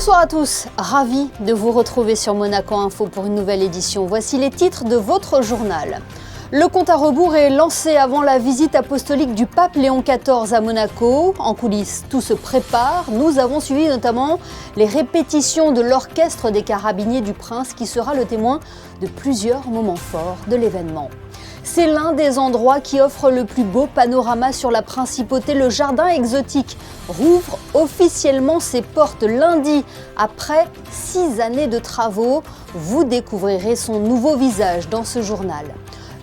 Bonsoir à tous, ravi de vous retrouver sur Monaco Info pour une nouvelle édition. Voici les titres de votre journal. Le compte à rebours est lancé avant la visite apostolique du pape Léon XIV à Monaco. En coulisses, tout se prépare. Nous avons suivi notamment les répétitions de l'orchestre des Carabiniers du Prince qui sera le témoin de plusieurs moments forts de l'événement. C'est l'un des endroits qui offre le plus beau panorama sur la principauté. Le jardin exotique rouvre officiellement ses portes lundi après 6 années de travaux. Vous découvrirez son nouveau visage dans ce journal.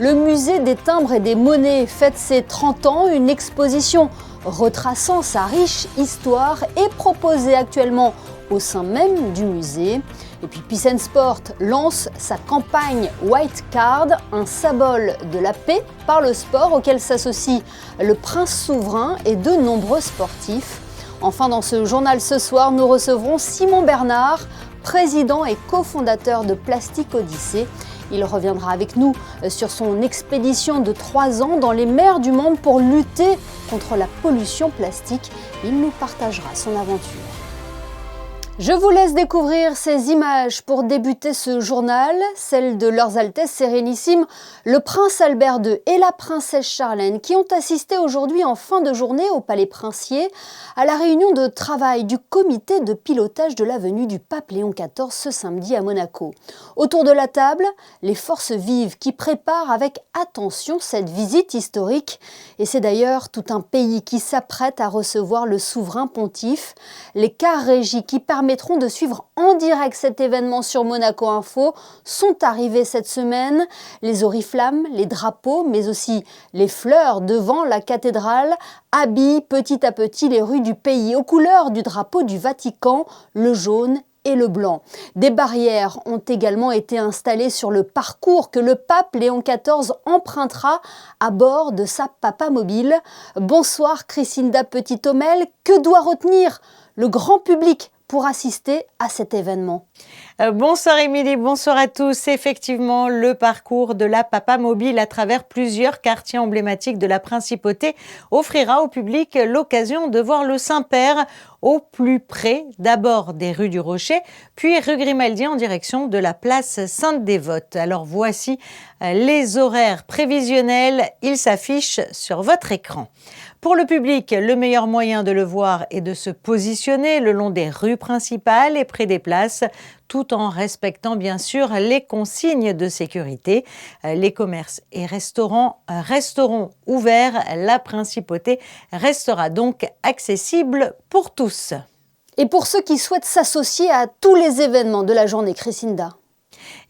Le musée des timbres et des monnaies fête ses 30 ans. Une exposition retraçant sa riche histoire est proposée actuellement au sein même du musée. Et puis Peace and Sport lance sa campagne White Card, un symbole de la paix par le sport auquel s'associe le prince souverain et de nombreux sportifs. Enfin, dans ce journal ce soir, nous recevrons Simon Bernard, président et cofondateur de Plastic Odyssey. Il reviendra avec nous sur son expédition de 3 ans dans les mers du monde pour lutter contre la pollution plastique. Il nous partagera son aventure. Je vous laisse découvrir ces images pour débuter ce journal, celles de leurs Altesses Sérénissimes, le prince Albert II et la princesse Charlène, qui ont assisté aujourd'hui en fin de journée au Palais Princier à la réunion de travail du comité de pilotage de la venue du pape Léon XIV ce samedi à Monaco. Autour de la table, les forces vives qui préparent avec attention cette visite historique. Et c'est d'ailleurs tout un pays qui s'apprête à recevoir le souverain pontife. Les cars régis qui permettront de suivre en direct cet événement sur Monaco Info sont arrivés cette semaine. Les oriflammes, les drapeaux, mais aussi les fleurs devant la cathédrale habillent petit à petit les rues du pays aux couleurs du drapeau du Vatican, le jaune et le blanc. Des barrières ont également été installées sur le parcours que le pape Léon XIV empruntera à bord de sa papamobile. Bonsoir Christinda Petit-Homel, que doit retenir le grand public pour assister à cet événement? Bonsoir Émilie, bonsoir à tous. Effectivement, le parcours de la papamobile à travers plusieurs quartiers emblématiques de la principauté offrira au public l'occasion de voir le Saint-Père au plus près, d'abord des rues du Rocher, puis rue Grimaldi en direction de la place Sainte-Dévote. Alors voici les horaires prévisionnels, ils s'affichent sur votre écran. Pour le public, le meilleur moyen de le voir est de se positionner le long des rues principales et près des places, tout en respectant bien sûr les consignes de sécurité. Les commerces et restaurants resteront ouverts. La principauté restera donc accessible pour tous. Et pour ceux qui souhaitent s'associer à tous les événements de la journée, Christinda?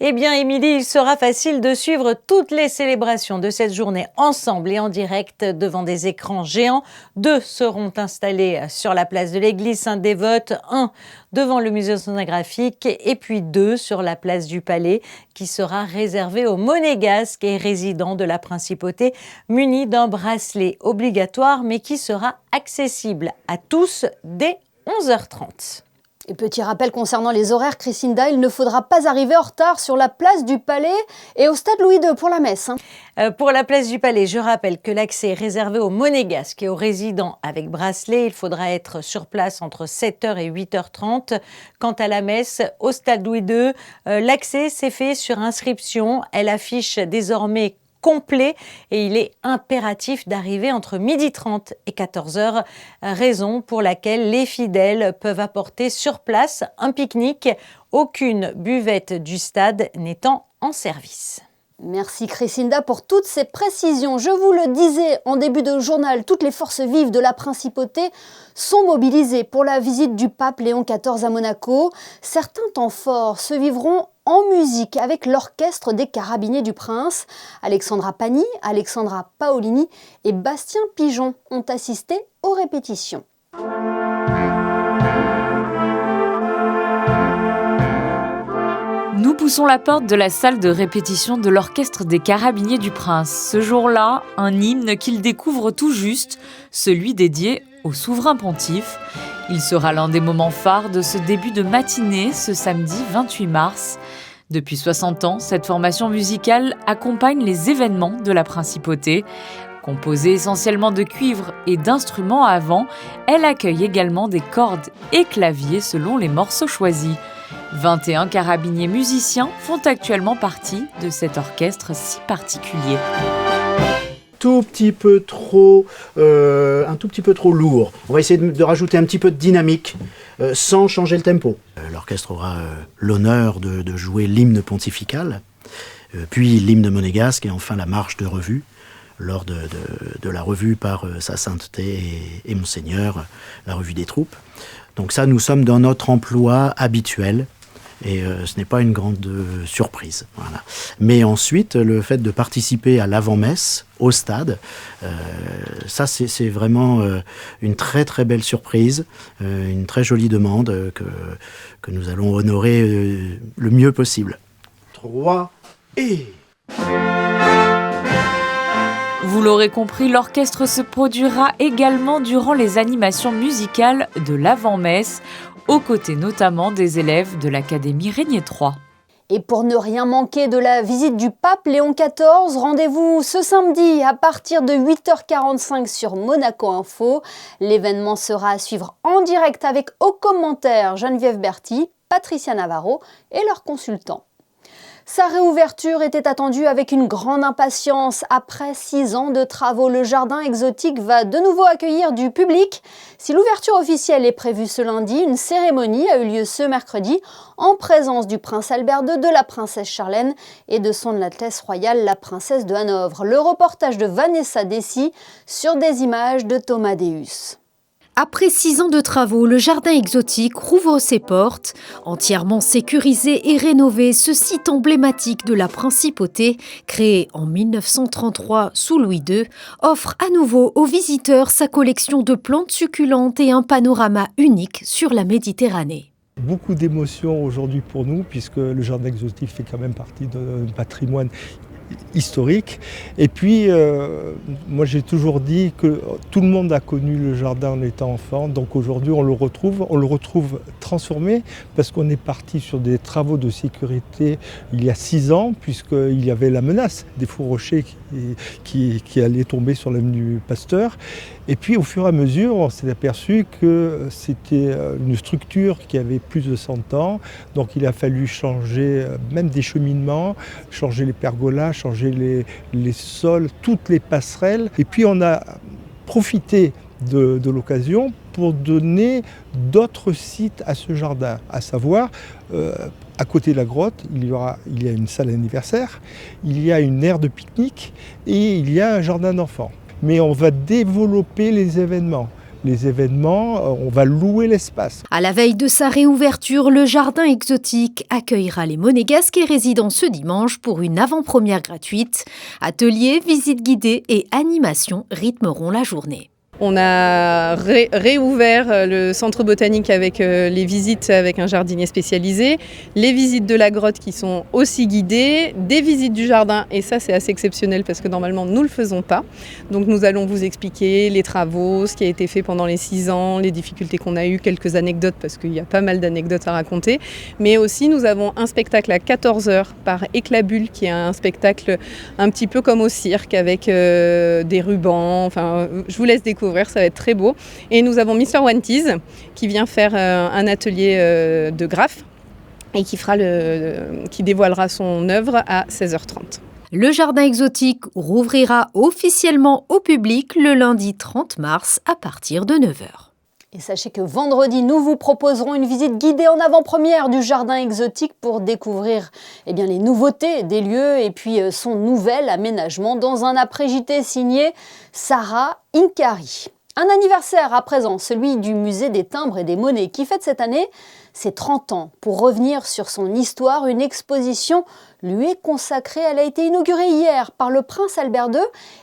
Eh bien, Émilie, il sera facile de suivre toutes les célébrations de cette journée ensemble et en direct devant des écrans géants. 2 seront installés sur la place de l'église Sainte-Dévote, 1 devant le musée sonographique et puis 2 sur la place du Palais qui sera réservé aux monégasques et résidents de la principauté munis d'un bracelet obligatoire mais qui sera accessible à tous dès 11h30. Et petit rappel concernant les horaires, Christinda, il ne faudra pas arriver en retard sur la place du Palais et au stade Louis II pour la messe. Pour la place du Palais, je rappelle que l'accès est réservé aux monégasques et aux résidents avec bracelet. Il faudra être sur place entre 7h et 8h30. Quant à la messe, au stade Louis II, l'accès s'est fait sur inscription. Elle affiche désormais complet et il est impératif d'arriver entre 12h30 et 14h, raison pour laquelle les fidèles peuvent apporter sur place un pique-nique, aucune buvette du stade n'étant en service. Merci Christinda pour toutes ces précisions. Je vous le disais en début de journal, toutes les forces vives de la principauté sont mobilisées pour la visite du pape Léon XIV à Monaco. Certains temps forts se vivront en musique avec l'orchestre des Carabiniers du Prince. Alexandra Pani, Alexandra Paolini et Bastien Pigeon ont assisté aux répétitions. Nous poussons la porte de la salle de répétition de l'orchestre des Carabiniers du Prince. Ce jour-là, un hymne qu'il découvre tout juste, celui dédié au souverain pontife. Il sera l'un des moments phares de ce début de matinée, ce samedi 28 mars. Depuis 60 ans, cette formation musicale accompagne les événements de la principauté. Composée essentiellement de cuivre et d'instruments à vent, elle accueille également des cordes et claviers selon les morceaux choisis. 21 carabiniers musiciens font actuellement partie de cet orchestre si particulier. Un tout petit peu trop lourd. On va essayer de rajouter un petit peu de dynamique sans changer le tempo. L'orchestre aura l'honneur de jouer l'hymne pontifical, puis l'hymne monégasque et enfin la marche de revue lors de la revue par Sa Sainteté et Monseigneur, la revue des troupes. Donc ça, nous sommes dans notre emploi habituel. Et ce n'est pas une grande surprise. Voilà. Mais ensuite, le fait de participer à l'avant-messe au stade, ça c'est vraiment une très très belle surprise, une très jolie demande que nous allons honorer le mieux possible. 3 et... Vous l'aurez compris, l'orchestre se produira également durant les animations musicales de l'avant-messe, aux côtés notamment des élèves de l'Académie Régnier III. Et pour ne rien manquer de la visite du pape Léon XIV, rendez-vous ce samedi à partir de 8h45 sur Monaco Info. L'événement sera à suivre en direct avec aux commentaires Geneviève Berthy, Patricia Navarro et leurs consultants. Sa réouverture était attendue avec une grande impatience. Après 6 ans de travaux, le jardin exotique va de nouveau accueillir du public. Si l'ouverture officielle est prévue ce lundi, une cérémonie a eu lieu ce mercredi en présence du prince Albert II, de la princesse Charlène et de son Altesse royale, la princesse de Hanovre. Le reportage de Vanessa Dessy sur des images de Thomas Deus. Après 6 ans de travaux, le jardin exotique rouvre ses portes. Entièrement sécurisé et rénové, ce site emblématique de la principauté, créé en 1933 sous Louis II, offre à nouveau aux visiteurs sa collection de plantes succulentes et un panorama unique sur la Méditerranée. Beaucoup d'émotions aujourd'hui pour nous, puisque le jardin exotique fait quand même partie d'un patrimoine historique. Et puis, moi j'ai toujours dit que tout le monde a connu le jardin en étant enfant, donc aujourd'hui on le retrouve transformé, parce qu'on est parti sur des travaux de sécurité il y a 6 ans, puisqu'il y avait la menace des faux rochers qui allaient tomber sur l'avenue Pasteur. Et puis au fur et à mesure, on s'est aperçu que c'était une structure qui avait plus de 100 ans, donc il a fallu changer même des cheminements, changer les pergolas, changer les sols, toutes les passerelles. Et puis on a profité de l'occasion pour donner d'autres sites à ce jardin, à savoir à côté de la grotte, il y a une salle anniversaire, il y a une aire de pique-nique et il y a un jardin d'enfants. Mais on va développer les événements. Les événements, on va louer l'espace. À la veille de sa réouverture, le jardin exotique accueillera les Monégasques et résidents ce dimanche pour une avant-première gratuite. Ateliers, visites guidées et animations rythmeront la journée. On a réouvert le centre botanique avec les visites avec un jardinier spécialisé, les visites de la grotte qui sont aussi guidées, des visites du jardin, et ça c'est assez exceptionnel parce que normalement nous ne le faisons pas. Donc nous allons vous expliquer les travaux, ce qui a été fait pendant les 6 ans, les difficultés qu'on a eues, quelques anecdotes parce qu'il y a pas mal d'anecdotes à raconter. Mais aussi nous avons un spectacle à 14h par Éclabule qui est un spectacle un petit peu comme au cirque avec des rubans, enfin je vous laisse découvrir. Ça va être très beau. Et nous avons Mr. Wanties qui vient faire un atelier de graphe et qui dévoilera son œuvre à 16h30. Le jardin exotique rouvrira officiellement au public le lundi 30 mars à partir de 9h. Et sachez que vendredi, nous vous proposerons une visite guidée en avant-première du jardin exotique pour découvrir les nouveautés des lieux et puis son nouvel aménagement dans un après-JT signé Sarah Inkari. Un anniversaire à présent, celui du musée des timbres et des monnaies qui fête cette année ses 30 ans. Pour revenir sur son histoire, une exposition lui est consacrée. Elle a été inaugurée hier par le prince Albert II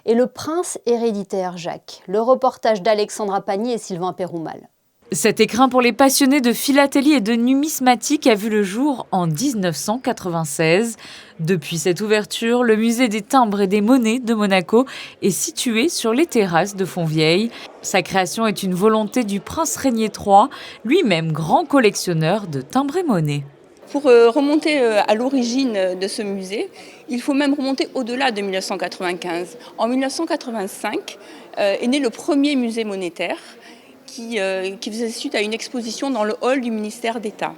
et le prince héréditaire Jacques. Le reportage d'Alexandra Pagny et Sylvain Péroumal. Cet écrin pour les passionnés de philatélie et de numismatique a vu le jour en 1996. Depuis cette ouverture, le musée des timbres et des monnaies de Monaco est situé sur les terrasses de Fontvieille. Sa création est une volonté du prince Régnier III, lui-même grand collectionneur de timbres et monnaies. Pour remonter à l'origine de ce musée, il faut même remonter au-delà de 1995. En 1985 est né le premier musée monétaire qui faisait suite à une exposition dans le hall du ministère d'État.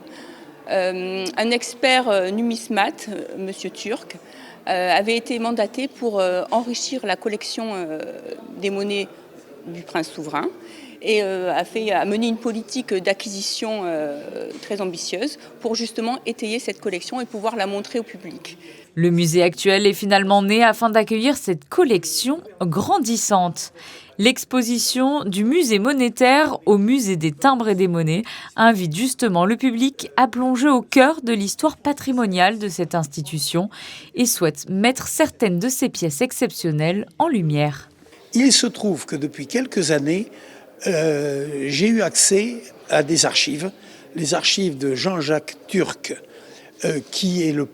Un expert numismate, M. Turc, avait été mandaté pour enrichir la collection des monnaies du prince souverain et a mené une politique d'acquisition très ambitieuse pour justement étayer cette collection et pouvoir la montrer au public. Le musée actuel est finalement né afin d'accueillir cette collection grandissante. L'exposition du musée monétaire au musée des timbres et des monnaies invite justement le public à plonger au cœur de l'histoire patrimoniale de cette institution et souhaite mettre certaines de ses pièces exceptionnelles en lumière. Il se trouve que depuis quelques années, j'ai eu accès à des archives, les archives de Jean-Jacques Turc, qui est le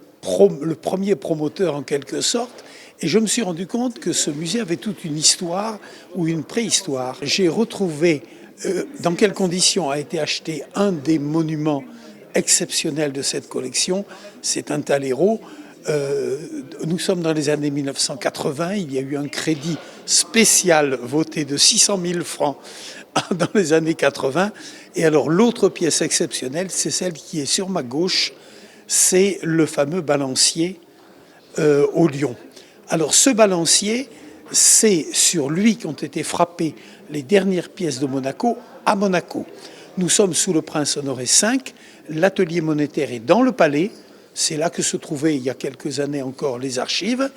premier promoteur en quelque sorte, et je me suis rendu compte que ce musée avait toute une histoire ou une préhistoire. J'ai retrouvé dans quelles conditions a été acheté un des monuments exceptionnels de cette collection, c'est un taléro. Nous sommes dans les années 1980, il y a eu un crédit spécial voté de 600 000 francs dans les années 80. Et alors l'autre pièce exceptionnelle, c'est celle qui est sur ma gauche, c'est le fameux balancier au lion. Alors ce balancier, c'est sur lui qu'ont été frappées les dernières pièces de Monaco à Monaco. Nous sommes sous le prince Honoré V, l'atelier monétaire est dans le palais, c'est là que se trouvaient il y a quelques années encore les archives,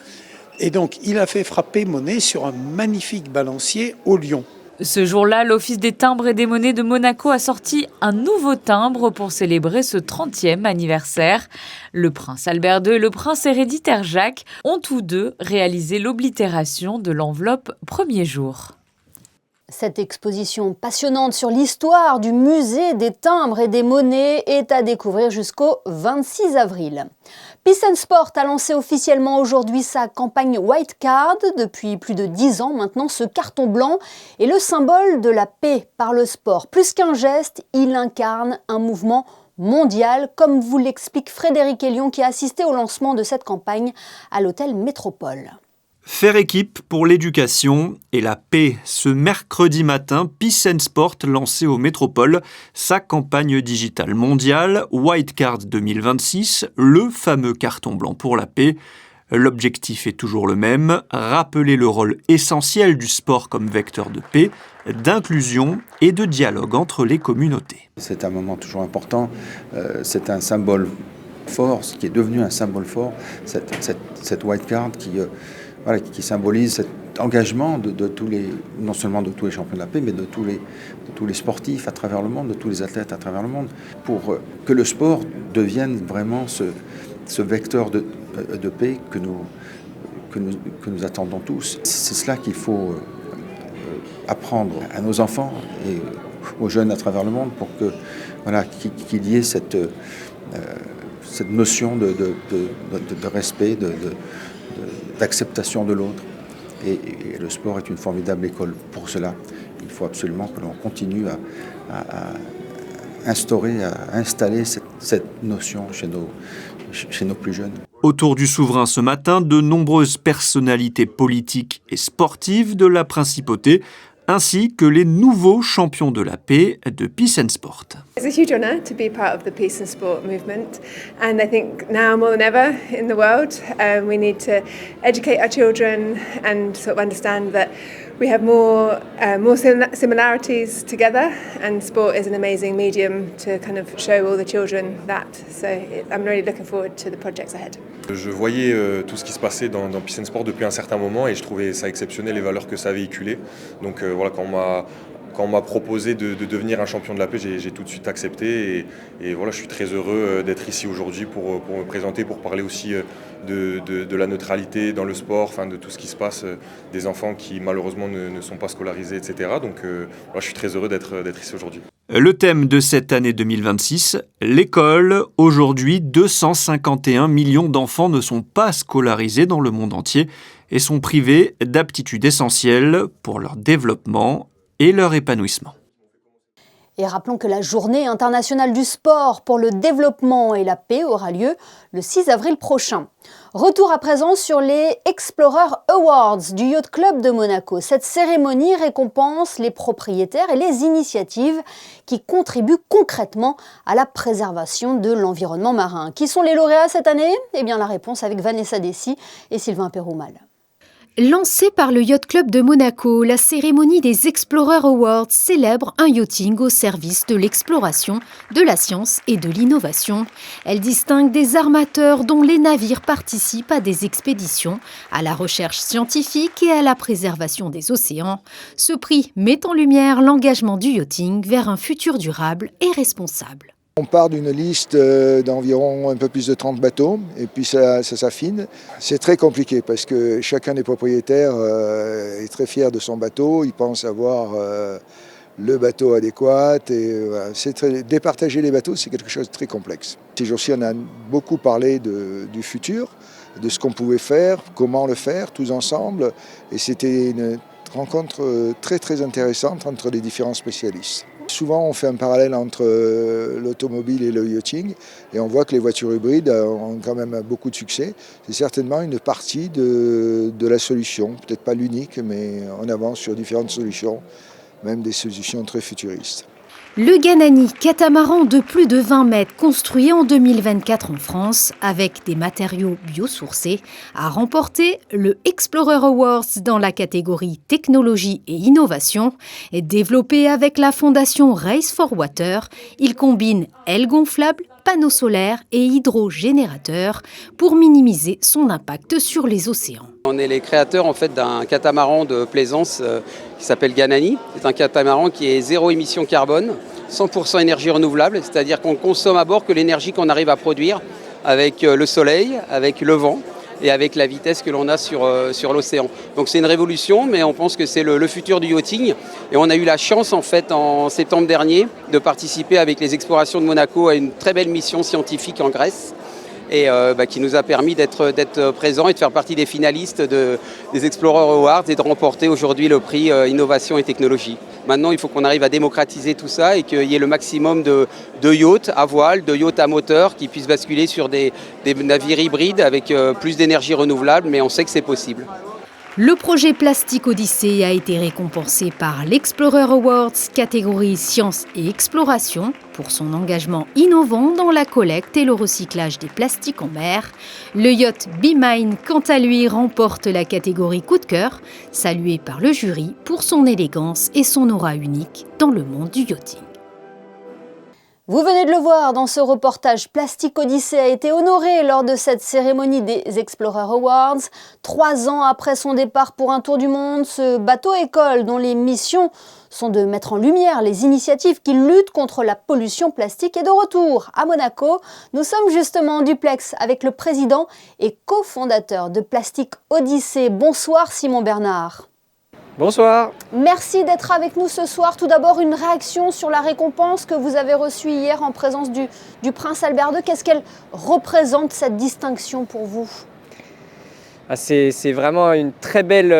et donc il a fait frapper Monet sur un magnifique balancier au lion. Ce jour-là, l'Office des timbres et des monnaies de Monaco a sorti un nouveau timbre pour célébrer ce 30e anniversaire. Le prince Albert II et le prince héréditaire Jacques ont tous deux réalisé l'oblitération de l'enveloppe premier jour. Cette exposition passionnante sur l'histoire du musée des timbres et des monnaies est à découvrir jusqu'au 26 avril. Peace and Sport a lancé officiellement aujourd'hui sa campagne White Card. Depuis plus de 10 ans maintenant, ce carton blanc est le symbole de la paix par le sport. Plus qu'un geste, il incarne un mouvement mondial, comme vous l'explique Frédéric Elion qui a assisté au lancement de cette campagne à l'hôtel Métropole. Faire équipe pour l'éducation et la paix. Ce mercredi matin, Peace and Sport lançait au Métropole sa campagne digitale mondiale White Card 2026, le fameux carton blanc pour la paix. L'objectif est toujours le même, rappeler le rôle essentiel du sport comme vecteur de paix, d'inclusion et de dialogue entre les communautés. C'est un moment toujours important, c'est un symbole fort, ce qui est devenu un symbole fort, cette White Card qui symbolise cet engagement de tous les, non seulement de tous les champions de la paix, mais de tous les sportifs à travers le monde, de tous les athlètes à travers le monde, pour que le sport devienne vraiment ce vecteur de paix que nous attendons tous. C'est cela qu'il faut apprendre à nos enfants et aux jeunes à travers le monde pour qu'il y ait cette notion de respect, d'acceptation de l'autre. Et le sport est une formidable école pour cela. Il faut absolument que l'on continue à installer cette notion chez nos plus jeunes. Autour du souverain ce matin, de nombreuses personnalités politiques et sportives de la principauté, ainsi que les nouveaux champions de la paix de Peace and Sport. It's a huge honour to be part of the peace and sport movement, and I think now more than ever in the world we need to educate our children and sort of understand that we have more similarities together, and sport is an amazing medium to kind of show all the children that. So I'm really looking forward to the projects ahead. Je voyais tout ce qui se passait dans Peace and Sport depuis un certain moment et je trouvais ça exceptionnel, les valeurs que ça véhiculait. Donc voilà, quand on m'a proposé de devenir un champion de la paix, j'ai tout de suite accepté et voilà, je suis très heureux d'être ici aujourd'hui pour me présenter, pour parler aussi de la neutralité dans le sport, enfin de tout ce qui se passe, des enfants qui malheureusement ne sont pas scolarisés, etc. Donc voilà, je suis très heureux d'être ici aujourd'hui. Le thème de cette année 2026, l'école. Aujourd'hui, 251 millions d'enfants ne sont pas scolarisés dans le monde entier et sont privés d'aptitudes essentielles pour leur développement et leur épanouissement. Et rappelons que la journée internationale du sport pour le développement et la paix aura lieu le 6 avril prochain. Retour à présent sur les Explorer Awards du Yacht Club de Monaco. Cette cérémonie récompense les propriétaires et les initiatives qui contribuent concrètement à la préservation de l'environnement marin. Qui sont les lauréats cette année ? Eh bien la réponse avec Vanessa Dessy et Sylvain Péroumal. Lancée par le Yacht Club de Monaco, la cérémonie des Explorer Awards célèbre un yachting au service de l'exploration, de la science et de l'innovation. Elle distingue des armateurs dont les navires participent à des expéditions, à la recherche scientifique et à la préservation des océans. Ce prix met en lumière l'engagement du yachting vers un futur durable et responsable. On part d'une liste d'environ un peu plus de 30 bateaux et puis ça s'affine. C'est très compliqué parce que chacun des propriétaires est très fier de son bateau, il pense avoir le bateau adéquat et départager les bateaux, c'est quelque chose de très complexe. Ces jours-ci, on a beaucoup parlé du futur, de ce qu'on pouvait faire, comment le faire tous ensemble et c'était une rencontre très très intéressante entre les différents spécialistes. Souvent, on fait un parallèle entre l'automobile et le yachting et on voit que les voitures hybrides ont quand même beaucoup de succès. C'est certainement une partie de la solution, peut-être pas l'unique, mais on avance sur différentes solutions, même des solutions très futuristes. Le Ganani, catamaran de plus de 20 mètres construit en 2024 en France avec des matériaux biosourcés, a remporté le Explorer Awards dans la catégorie technologie et innovation. Et développé avec la fondation Race for Water, il combine ailes gonflables, panneaux solaires et hydrogénérateurs pour minimiser son impact sur les océans. On est les créateurs en fait d'un catamaran de plaisance qui s'appelle Ganani. C'est un catamaran qui est zéro émission carbone, 100% énergie renouvelable, c'est-à-dire qu'on consomme à bord que l'énergie qu'on arrive à produire avec le soleil, avec le vent et avec la vitesse que l'on a sur l'océan. Donc c'est une révolution, mais on pense que c'est le futur du yachting. Et on a eu la chance en fait en septembre dernier de participer avec les explorations de Monaco à une très belle mission scientifique en Grèce. Et qui nous a permis d'être présents et de faire partie des finalistes des Explorer Awards et de remporter aujourd'hui le prix Innovation et Technologie. Maintenant, il faut qu'on arrive à démocratiser tout ça et qu'il y ait le maximum de yachts à voile, de yachts à moteur qui puissent basculer sur des navires hybrides avec plus d'énergie renouvelable, mais on sait que c'est possible. Le projet Plastic Odyssey a été récompensé par l'Explorer Awards catégorie Sciences et Exploration pour son engagement innovant dans la collecte et le recyclage des plastiques en mer. Le yacht Be Mine, quant à lui, remporte la catégorie Coup de cœur, salué par le jury pour son élégance et son aura unique dans le monde du yachting. Vous venez de le voir dans ce reportage, Plastic Odyssey a été honoré lors de cette cérémonie des Explorer Awards. 3 ans après son départ pour un tour du monde, ce bateau-école dont les missions sont de mettre en lumière les initiatives qui luttent contre la pollution plastique est de retour à Monaco. Nous sommes justement en duplex avec le président et cofondateur de Plastic Odyssey. Bonsoir Simon Bernard. Bonsoir. Merci d'être avec nous ce soir. Tout d'abord, une réaction sur la récompense que vous avez reçue hier en présence du prince Albert II. Qu'est-ce qu'elle représente, cette distinction pour vous ? C'est vraiment une très belle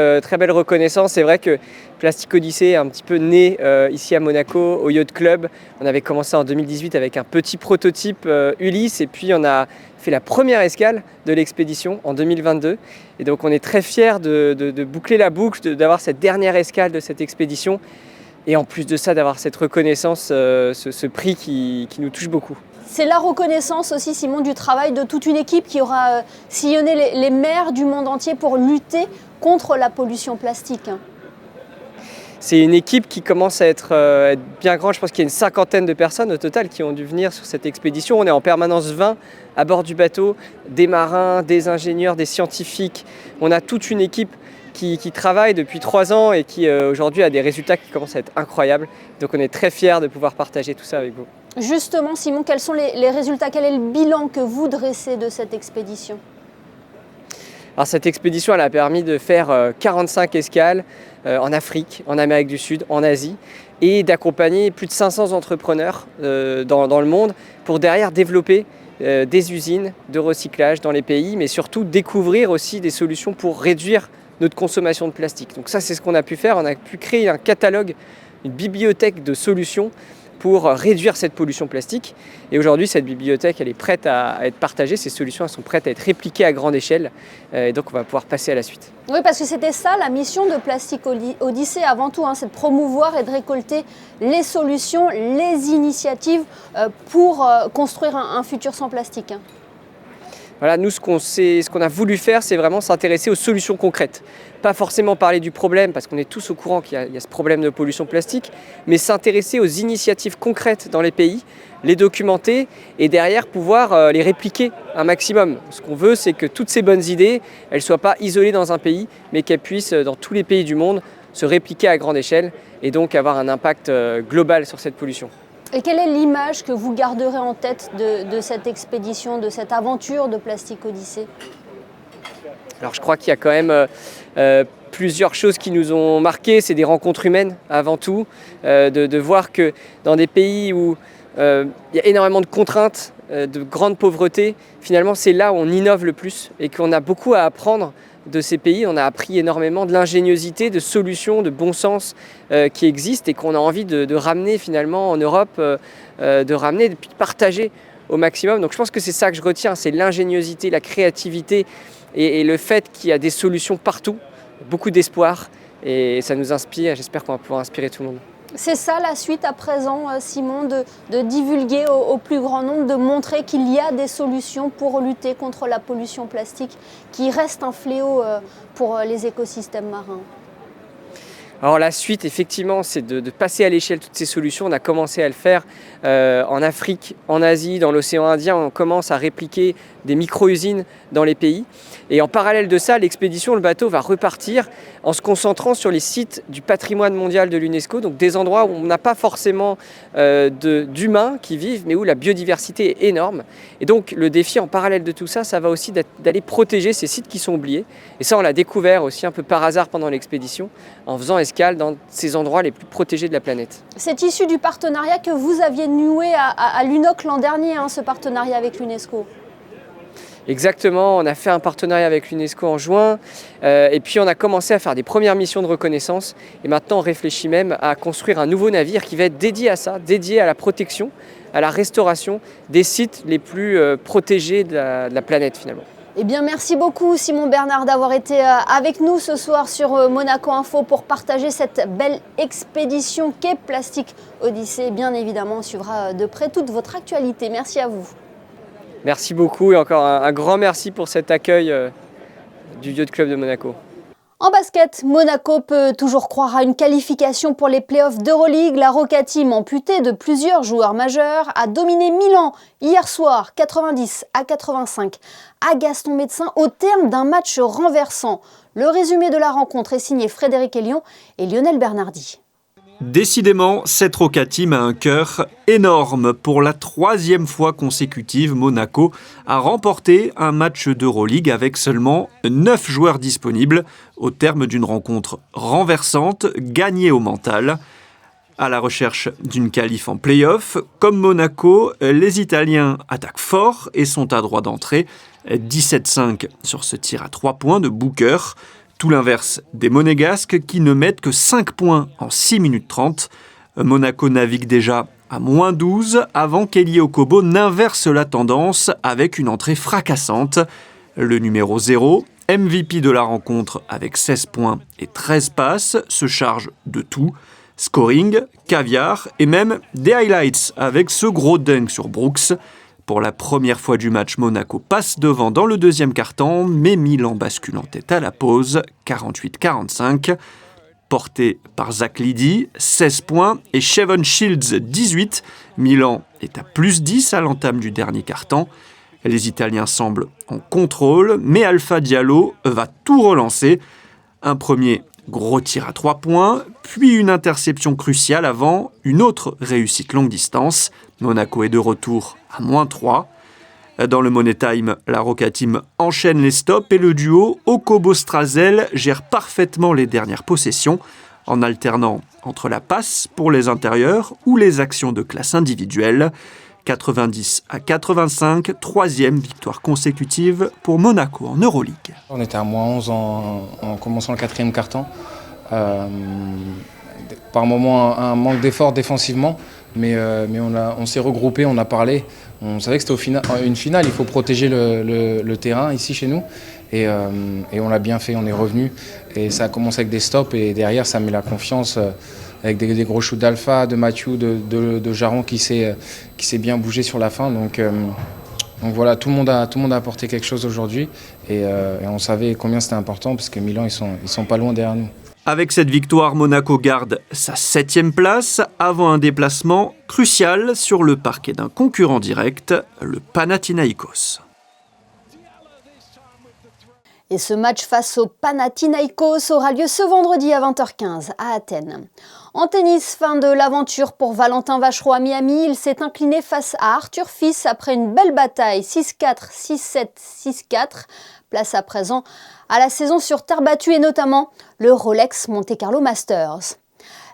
reconnaissance. C'est vrai que Plastic Odyssey est un petit peu né ici à Monaco, au Yacht Club. On avait commencé en 2018 avec un petit prototype Ulysse et puis on a fait la première escale de l'expédition en 2022. Et donc on est très fiers de boucler la boucle, d'avoir cette dernière escale de cette expédition. Et en plus de ça, d'avoir cette reconnaissance, ce prix qui nous touche beaucoup. C'est la reconnaissance aussi, Simon, du travail de toute une équipe qui aura sillonné les mers du monde entier pour lutter contre la pollution plastique. C'est une équipe qui commence à être bien grande. Je pense qu'il y a une 50aine de personnes au total qui ont dû venir sur cette expédition. On est en permanence 20 à bord du bateau, des marins, des ingénieurs, des scientifiques. On a toute une équipe qui travaille depuis 3 ans et qui aujourd'hui a des résultats qui commencent à être incroyables. Donc on est très fiers de pouvoir partager tout ça avec vous. Justement, Simon, quels sont les résultats? Quel est le bilan que vous dressez de cette expédition? Alors, cette expédition elle a permis de faire 45 escales en Afrique, en Amérique du Sud, en Asie et d'accompagner plus de 500 entrepreneurs dans le monde pour derrière développer des usines de recyclage dans les pays, mais surtout découvrir aussi des solutions pour réduire notre consommation de plastique. Donc ça, c'est ce qu'on a pu faire. On a pu créer un catalogue, une bibliothèque de solutions pour réduire cette pollution plastique. Et aujourd'hui, cette bibliothèque, elle est prête à être partagée, ces solutions elles sont prêtes à être répliquées à grande échelle. Et donc, on va pouvoir passer à la suite. Oui, parce que c'était ça la mission de Plastic Odyssey avant tout, c'est de promouvoir et de récolter les solutions, les initiatives pour construire un futur sans plastique. Voilà, nous, ce qu'on a voulu faire, c'est vraiment s'intéresser aux solutions concrètes. Pas forcément parler du problème, parce qu'on est tous au courant qu'il y a ce problème de pollution plastique, mais s'intéresser aux initiatives concrètes dans les pays, les documenter et derrière pouvoir les répliquer un maximum. Ce qu'on veut, c'est que toutes ces bonnes idées, elles ne soient pas isolées dans un pays, mais qu'elles puissent, dans tous les pays du monde, se répliquer à grande échelle et donc avoir un impact global sur cette pollution. Et quelle est l'image que vous garderez en tête de cette expédition, de cette aventure de Plastic Odyssey ? Alors je crois qu'il y a quand même plusieurs choses qui nous ont marqués. C'est des rencontres humaines avant tout, de voir que dans des pays où il y a énormément de contraintes, de grande pauvreté, finalement c'est là où on innove le plus et qu'on a beaucoup à apprendre de ces pays. On a appris énormément de l'ingéniosité, de solutions, de bon sens qui existent et qu'on a envie de ramener finalement en Europe, de ramener et puis de partager au maximum. Donc je pense que c'est ça que je retiens, c'est l'ingéniosité, la créativité et le fait qu'il y a des solutions partout, beaucoup d'espoir et ça nous inspire. J'espère qu'on va pouvoir inspirer tout le monde. C'est ça la suite à présent, Simon, de divulguer au plus grand nombre, de montrer qu'il y a des solutions pour lutter contre la pollution plastique qui reste un fléau pour les écosystèmes marins. Alors la suite, effectivement, c'est de passer à l'échelle toutes ces solutions. On a commencé à le faire en Afrique, en Asie, dans l'océan Indien. On commence à répliquer des micro-usines dans les pays. Et en parallèle de ça, l'expédition, le bateau va repartir en se concentrant sur les sites du patrimoine mondial de l'UNESCO, donc des endroits où on n'a pas forcément d'humains qui vivent, mais où la biodiversité est énorme. Et donc le défi en parallèle de tout ça, ça va aussi d'aller protéger ces sites qui sont oubliés. Et ça, on l'a découvert aussi un peu par hasard pendant l'expédition, en faisant escale dans ces endroits les plus protégés de la planète. C'est issu du partenariat que vous aviez noué à l'UNOC l'an dernier, ce partenariat avec l'UNESCO. Exactement, on a fait un partenariat avec l'UNESCO en juin et puis on a commencé à faire des premières missions de reconnaissance et maintenant on réfléchit même à construire un nouveau navire qui va être dédié à ça, dédié à la protection, à la restauration des sites les plus protégés de la planète finalement. Eh bien, merci beaucoup Simon Bernard d'avoir été avec nous ce soir sur Monaco Info pour partager cette belle expédition qu'est Plastic Odyssey. Bien évidemment, on suivra de près toute votre actualité. Merci à vous. Merci beaucoup et encore un grand merci pour cet accueil du Yacht Club de Monaco. En basket, Monaco peut toujours croire à une qualification pour les playoffs d'Euroleague. La Roca Team, amputée de plusieurs joueurs majeurs, a dominé Milan hier soir 90-85 à Gaston Médecin au terme d'un match renversant. Le résumé de la rencontre est signé Frédéric Elion et Lionel Bernardi. Décidément, cette Roca Team a un cœur énorme. Pour la 3e fois consécutive, Monaco a remporté un match d'Euroleague avec seulement 9 joueurs disponibles au terme d'une rencontre renversante, gagnée au mental. À la recherche d'une qualif en play-off, comme Monaco, les Italiens attaquent fort et sont à droit d'entrée. 17-5 sur ce tir à 3 points de Booker. Tout l'inverse des Monégasques qui ne mettent que 5 points en 6 minutes 30. Monaco navigue déjà à -12 avant qu'Elie Okobo n'inverse la tendance avec une entrée fracassante. Le numéro 0, MVP de la rencontre avec 16 points et 13 passes, se charge de tout. Scoring, caviar et même des highlights avec ce gros dunk sur Brooks. Pour la première fois du match, Monaco passe devant dans le deuxième quart-temps, mais Milan bascule en tête à la pause, 48-45. Porté par Zach Liddy, 16 points, et Shevon Shields, 18. Milan est à +10 à l'entame du dernier quart-temps. Les Italiens semblent en contrôle, mais Alpha Diallo va tout relancer. Un premier gros tir à 3 points, puis une interception cruciale avant une autre réussite longue distance. Monaco est de retour à -3. Dans le Money Time, la Roca Team enchaîne les stops et le duo Okobo-Strazel gère parfaitement les dernières possessions en alternant entre la passe pour les intérieurs ou les actions de classe individuelle. 90-85, 3e victoire consécutive pour Monaco en Euroleague. On était à -11 en commençant le 4e quart-temps. Par moments, un manque d'effort défensivement, Mais on s'est regroupés, on a parlé. On savait que c'était une finale, il faut protéger le terrain ici chez nous. Et on l'a bien fait, on est revenu. Et ça a commencé avec des stops et derrière ça met la confiance avec des gros shoots d'Alpha, de Mathieu, de Jaron qui s'est bien bougé sur la fin. Donc voilà, tout le monde a apporté quelque chose aujourd'hui et on savait combien c'était important parce que Milan, ils sont pas loin derrière nous. Avec cette victoire, Monaco garde sa 7e place avant un déplacement crucial sur le parquet d'un concurrent direct, le Panathinaïkos. Et ce match face au Panathinaïkos aura lieu ce vendredi à 20h15 à Athènes. En tennis, fin de l'aventure pour Valentin Vachereau à Miami. Il s'est incliné face à Arthur Fils après une belle bataille 6-4, 6-7, 6-4. Place à présent à la saison sur terre battue et notamment le Rolex Monte Carlo Masters.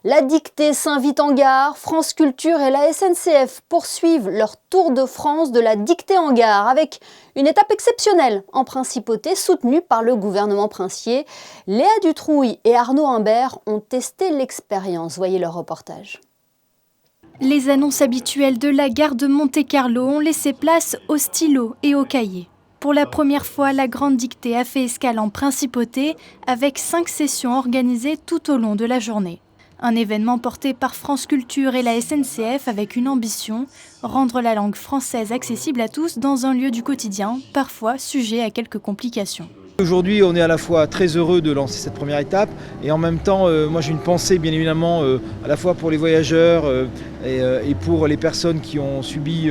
La dictée s'invite en gare. France Culture et la SNCF poursuivent leur tour de France de la dictée en gare avec une étape exceptionnelle en principauté soutenue par le gouvernement princier. Léa Dutrouille et Arnaud Imbert ont testé l'expérience. Voyez leur reportage. Les annonces habituelles de la gare de Monte-Carlo ont laissé place aux stylos et aux cahiers. Pour la première fois, la grande dictée a fait escale en principauté avec 5 sessions organisées tout au long de la journée. Un événement porté par France Culture et la SNCF avec une ambition, rendre la langue française accessible à tous dans un lieu du quotidien, parfois sujet à quelques complications. Aujourd'hui, on est à la fois très heureux de lancer cette première étape et en même temps, moi j'ai une pensée bien évidemment à la fois pour les voyageurs et pour les personnes qui ont subi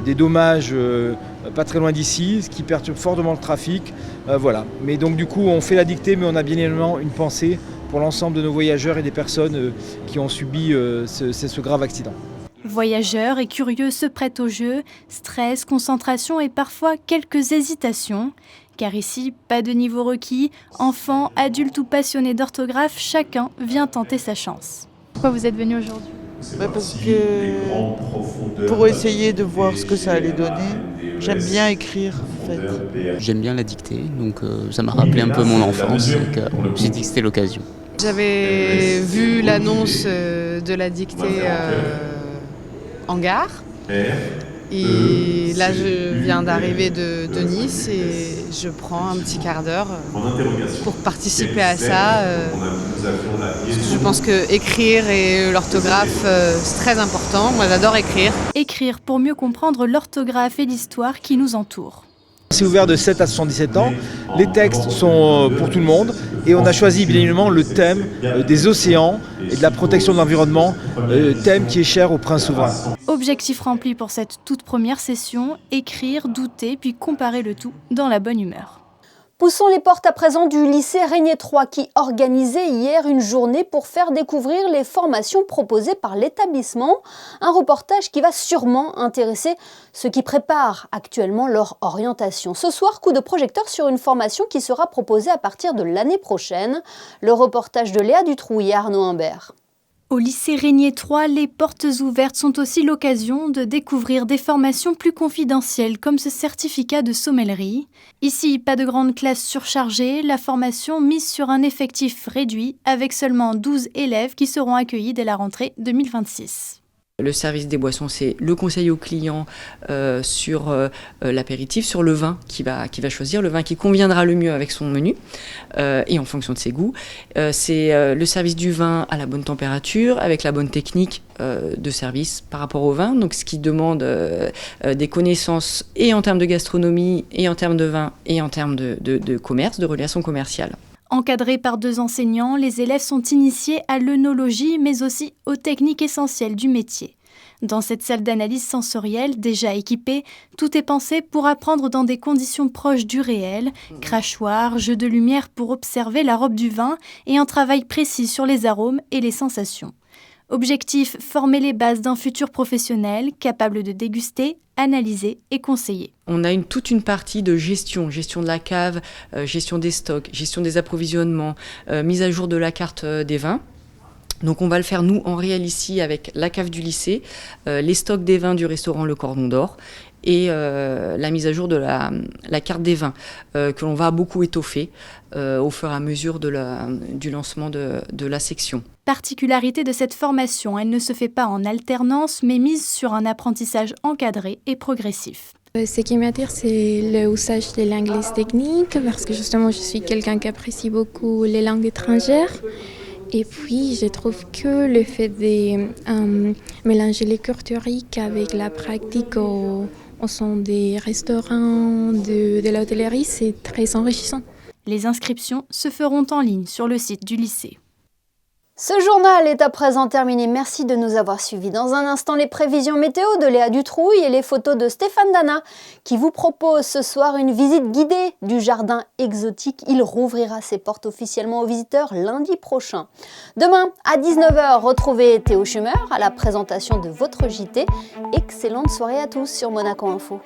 des dommages pas très loin d'ici, ce qui perturbe fortement le trafic. Voilà. Mais donc du coup, on fait la dictée, mais on a bien évidemment une pensée pour l'ensemble de nos voyageurs et des personnes qui ont subi ce grave accident. Voyageurs et curieux se prêtent au jeu, stress, concentration et parfois quelques hésitations. Car ici, pas de niveau requis, enfants, adultes ou passionnés d'orthographe, chacun vient tenter sa chance. Pourquoi vous êtes venu aujourd'hui ? Parce que pour essayer de voir ce que ça allait donner, j'aime bien écrire en fait. J'aime bien la dictée, donc ça m'a rappelé un peu mon enfance, donc j'ai dit que c'était l'occasion. J'avais vu l'annonce de la dictée en gare. Et là, je viens d'arriver de Nice et je prends un petit quart d'heure pour participer à ça. Je pense que écrire et l'orthographe, c'est très important. Moi, j'adore écrire. Écrire pour mieux comprendre l'orthographe et l'histoire qui nous entourent. C'est ouvert de 7 à 77 ans. Les textes sont pour tout le monde et on a choisi bien évidemment le thème des océans et de la protection de l'environnement, thème qui est cher au prince souverain. Objectif rempli pour cette toute première session, écrire, douter puis comparer le tout dans la bonne humeur. Poussons les portes à présent du lycée Régnier 3 qui organisait hier une journée pour faire découvrir les formations proposées par l'établissement. Un reportage qui va sûrement intéresser ceux qui préparent actuellement leur orientation. Ce soir, coup de projecteur sur une formation qui sera proposée à partir de l'année prochaine. Le reportage de Léa Dutrouille et Arnaud Imbert. Au lycée Régnier 3, les portes ouvertes sont aussi l'occasion de découvrir des formations plus confidentielles comme ce certificat de sommellerie. Ici, pas de grande classe surchargée, la formation mise sur un effectif réduit avec seulement 12 élèves qui seront accueillis dès la rentrée 2026. Le service des boissons, c'est le conseil au client sur l'apéritif, sur le vin qu'il va choisir, le vin qui conviendra le mieux avec son menu et en fonction de ses goûts. C'est le service du vin à la bonne température, avec la bonne technique de service par rapport au vin, donc ce qui demande des connaissances et en termes de gastronomie, et en termes de vin, et en termes de commerce, de relations commerciales. Encadrés par 2 enseignants, les élèves sont initiés à l'œnologie, mais aussi aux techniques essentielles du métier. Dans cette salle d'analyse sensorielle, déjà équipée, tout est pensé pour apprendre dans des conditions proches du réel, crachoir, jeu de lumière pour observer la robe du vin et un travail précis sur les arômes et les sensations. Objectif, former les bases d'un futur professionnel capable de déguster, analyser et conseiller. On a toute une partie de gestion de la cave, gestion des stocks, gestion des approvisionnements, mise à jour de la carte des vins. Donc on va le faire nous en réel ici avec la cave du lycée, les stocks des vins du restaurant Le Cordon d'Or et la mise à jour de la carte des vins que l'on va beaucoup étoffer au fur et à mesure du lancement de la section. Particularité de cette formation, elle ne se fait pas en alternance mais mise sur un apprentissage encadré et progressif. Ce qui m'attire, c'est l'usage de l'anglais technique parce que justement je suis quelqu'un qui apprécie beaucoup les langues étrangères. Et puis, je trouve que le fait de mélanger les cours théoriques avec la pratique au sein des restaurants, de l'hôtellerie, c'est très enrichissant. Les inscriptions se feront en ligne sur le site du lycée. Ce journal est à présent terminé. Merci de nous avoir suivis. Dans un instant, les prévisions météo de Léa Dutrouille et les photos de Stéphane Dana qui vous propose ce soir une visite guidée du jardin exotique. Il rouvrira ses portes officiellement aux visiteurs lundi prochain. Demain, à 19h, retrouvez Théo Schumer à la présentation de votre JT. Excellente soirée à tous sur Monaco Info.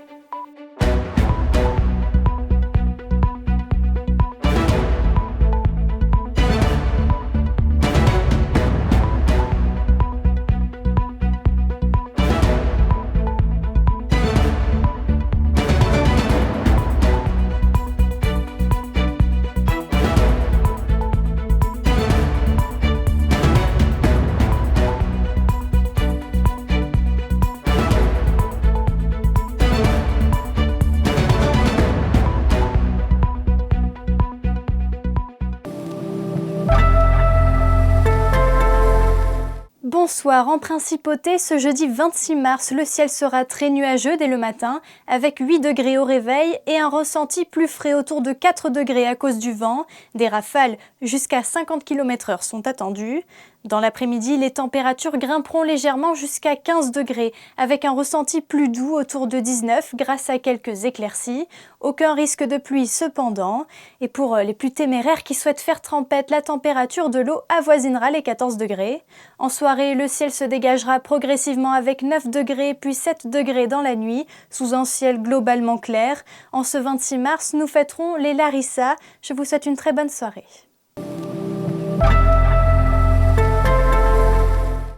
Bonsoir, en principauté, ce jeudi 26 mars, le ciel sera très nuageux dès le matin, avec 8 degrés au réveil et un ressenti plus frais autour de 4 degrés à cause du vent. Des rafales jusqu'à 50 km/h sont attendues. Dans l'après-midi, les températures grimperont légèrement jusqu'à 15 degrés, avec un ressenti plus doux autour de 19 grâce à quelques éclaircies. Aucun risque de pluie cependant. Et pour les plus téméraires qui souhaitent faire trempette, la température de l'eau avoisinera les 14 degrés. En soirée, le ciel se dégagera progressivement avec 9 degrés puis 7 degrés dans la nuit, sous un ciel globalement clair. En ce 26 mars, nous fêterons les Larissa. Je vous souhaite une très bonne soirée.